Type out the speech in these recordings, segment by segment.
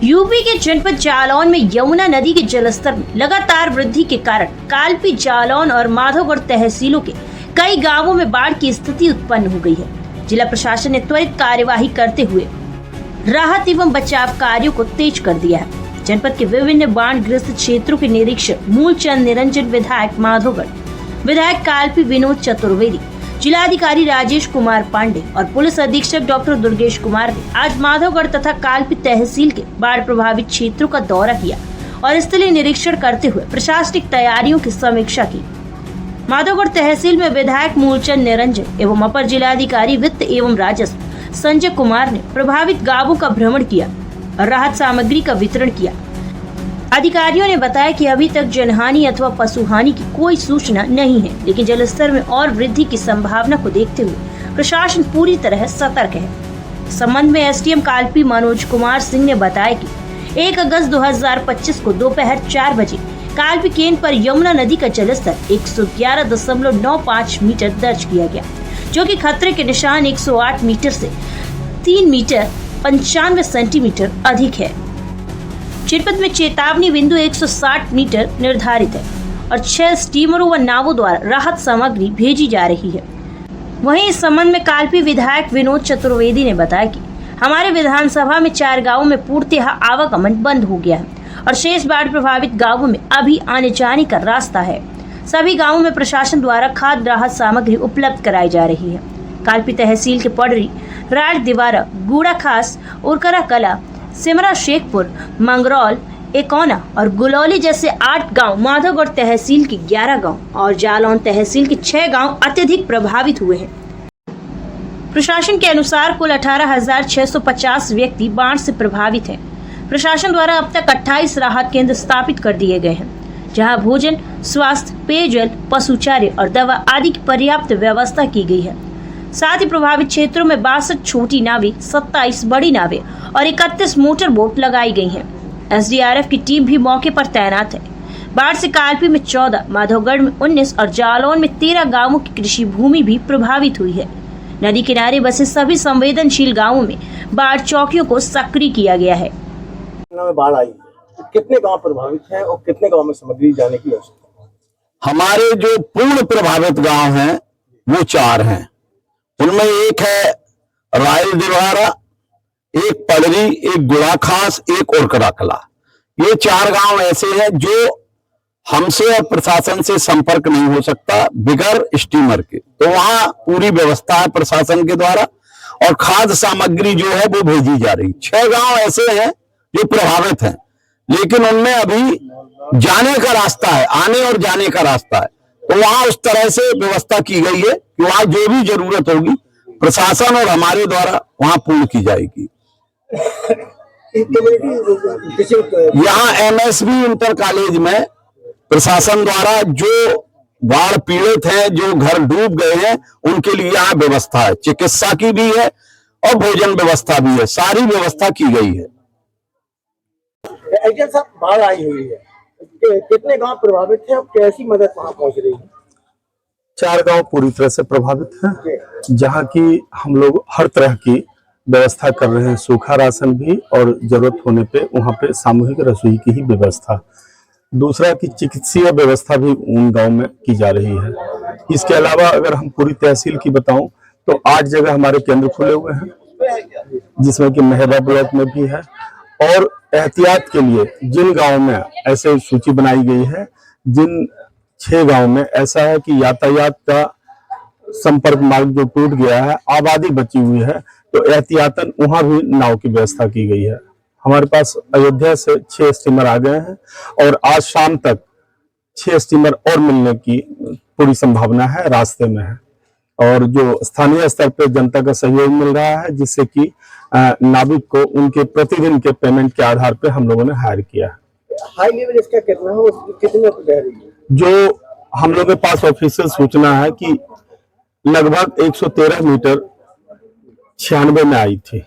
UP के जनपद जालौन में यमुना नदी के जलस्तर में लगातार वृद्धि के कारण कालपी, जालौन और माधोगढ़ तहसीलों के कई गांवों में बाढ़ की स्थिति उत्पन्न हो गई है। जिला प्रशासन ने त्वरित कार्यवाही करते हुए राहत एवं बचाव कार्यों को तेज कर दिया है। जनपद के विभिन्न बाढ़ग्रस्त क्षेत्रों के निरीक्षक मूलचंद निरंजन, विधायक माधोगढ़, विधायक कालपी विनोद चतुर्वेदी, जिलाधिकारी राजेश कुमार पांडे और पुलिस अधीक्षक डॉक्टर दुर्गेश कुमार ने आज माधोगढ़ तथा कालपी तहसील के बाढ़ प्रभावित क्षेत्रों का दौरा किया और स्थलीय निरीक्षण करते हुए प्रशासनिक तैयारियों की समीक्षा की। माधोगढ़ तहसील में विधायक मूलचंद निरंजन एवं अपर जिलाधिकारी वित्त एवं राजस्व संजय कुमार ने प्रभावित गांवों का भ्रमण किया और राहत सामग्री का वितरण किया। अधिकारियों ने बताया कि अभी तक जनहानि अथवा पशुहानि की कोई सूचना नहीं है, लेकिन जलस्तर में और वृद्धि की संभावना को देखते हुए प्रशासन पूरी तरह सतर्क है। संबंध में एसडीएम कालपी मनोज कुमार सिंह ने बताया कि 1 अगस्त 2025 को दोपहर 4 बजे कालपी केंद्र पर यमुना नदी का जलस्तर 111.95 मीटर दर्ज किया गया, जो कि खतरे के निशान 108 मीटर से 3 मीटर 95 सेंटीमीटर अधिक है। जनपद में चेतावनी बिंदु 160 मीटर निर्धारित है और 6 स्टीमरों व नावों द्वारा राहत सामग्री भेजी जा रही है। वहीं इस संबंध में कालपी विधायक विनोद चतुर्वेदी ने बताया कि हमारे विधानसभा में 4 गांवों में पूर्णतः आवागमन बंद हो गया है और शेष बाढ़ प्रभावित गांवों में अभी आने जाने का रास्ता है। सभी गाँवों में प्रशासन द्वारा खाद्य राहत सामग्री उपलब्ध कराई जा रही है। कालपी तहसील के पडरी, राड दिवारा, गूड़ा खास, उरकरा कला, सिमरा शेखपुर, मंगरौल, एकौना और गुलौली जैसे 8 गांव, माधोगढ़ तहसील के 11 गांव और जालौन तहसील के 6 गांव अत्यधिक प्रभावित हुए हैं। प्रशासन के अनुसार कुल 18,650 व्यक्ति बाढ़ से प्रभावित हैं। प्रशासन द्वारा अब तक 28 राहत केंद्र स्थापित कर दिए गए हैं, जहां भोजन, स्वास्थ्य, पेयजल, पशुचारे और दवा आदि की पर्याप्त व्यवस्था की गई है। साथ ही प्रभावित क्षेत्रों में 62 छोटी नावें, 27 बड़ी नावें और 31 मोटर बोट लगाई गई हैं। एसडीआरएफ की टीम भी मौके पर तैनात है। बाढ़ से कालपी में 14, माधोगढ़ में 19 और जालौन में 13 गांवों की कृषि भूमि भी प्रभावित हुई है। नदी किनारे बसे सभी संवेदनशील गाँवों में बाढ़ चौकियों को सक्रिय किया गया है। बाढ़ आई, कितने गाँव प्रभावित हैं और कितने गाँव में सामग्री जाने की आवश्यकता है? हमारे जो पूर्ण प्रभावित गांव हैं वो 4 हैं। उनमें एक है रायल दिवारा, एक पडरी, एक गुड़ा खास, एक उरकरा कला। ये 4 गांव ऐसे हैं जो हमसे और प्रशासन से संपर्क नहीं हो सकता बिगर स्टीमर के, तो वहां पूरी व्यवस्था है प्रशासन के द्वारा और खाद्य सामग्री जो है वो भेजी जा रही। 6 गांव ऐसे हैं जो प्रभावित हैं, लेकिन उनमें अभी जाने का रास्ता है, आने और जाने का रास्ता है, तो वहां उस तरह से व्यवस्था की गई है कि वहां जो भी जरूरत होगी प्रशासन और हमारे द्वारा वहां पूर्ण की जाएगी। यहाँ एमएसबी इंटर कॉलेज में प्रशासन द्वारा जो बाढ़ पीड़ित हैं, जो घर डूब गए हैं, उनके लिए यहाँ व्यवस्था है, चिकित्सा की भी है और भोजन व्यवस्था भी है, सारी व्यवस्था की गई है। बाढ़ आई हुई है, कितने गांव प्रभावित हैं और कैसी मदद वहां पहुंच रही है? 4 गांव पूरी तरह से प्रभावित हैं, जहां की हम लोग हर तरह की व्यवस्था कर रहे हैं, सूखा राशन भी और जरूरत होने पे वहां पे सामूहिक रसोई की ही व्यवस्था। दूसरा की चिकित्सीय व्यवस्था भी उन गांव में की जा रही है। इसके अलावा अगर हम पूरी तहसील की बताऊं तो 8 जगह हमारे केंद्र खुले हुए हैं, जिसमें कि मेहरा ब्लॉक में भी है। और एहतियात के लिए जिन गाँव में ऐसे सूची बनाई गई है, जिन 6 गांव में ऐसा है कि यातायात का संपर्क मार्ग जो टूट गया है, आबादी बची हुई है, तो एहतियातन वहां भी नाव की व्यवस्था की गई है। हमारे पास अयोध्या से 6 स्टीमर आ गए हैं और आज शाम तक 6 स्टीमर और मिलने की पूरी संभावना है, रास्ते में है। और जो स्थानीय स्तर पे जनता का सहयोग मिल रहा है, जिससे कि नाविक को उनके प्रतिदिन के पेमेंट के आधार पे हम लोगों ने हायर किया है। हाई लेवल इसका कितना है, कितने पे रह रही है? जो हम लोगों के पास ऑफिशियल सूचना है कि लगभग 113 मीटर 96 में आई थी,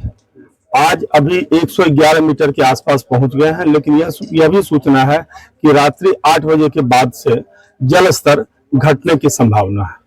आज अभी 111 मीटर के आसपास पहुंच गए हैं। लेकिन यह भी सूचना है कि रात्रि 8 बजे के बाद से जल स्तर घटने की संभावना है।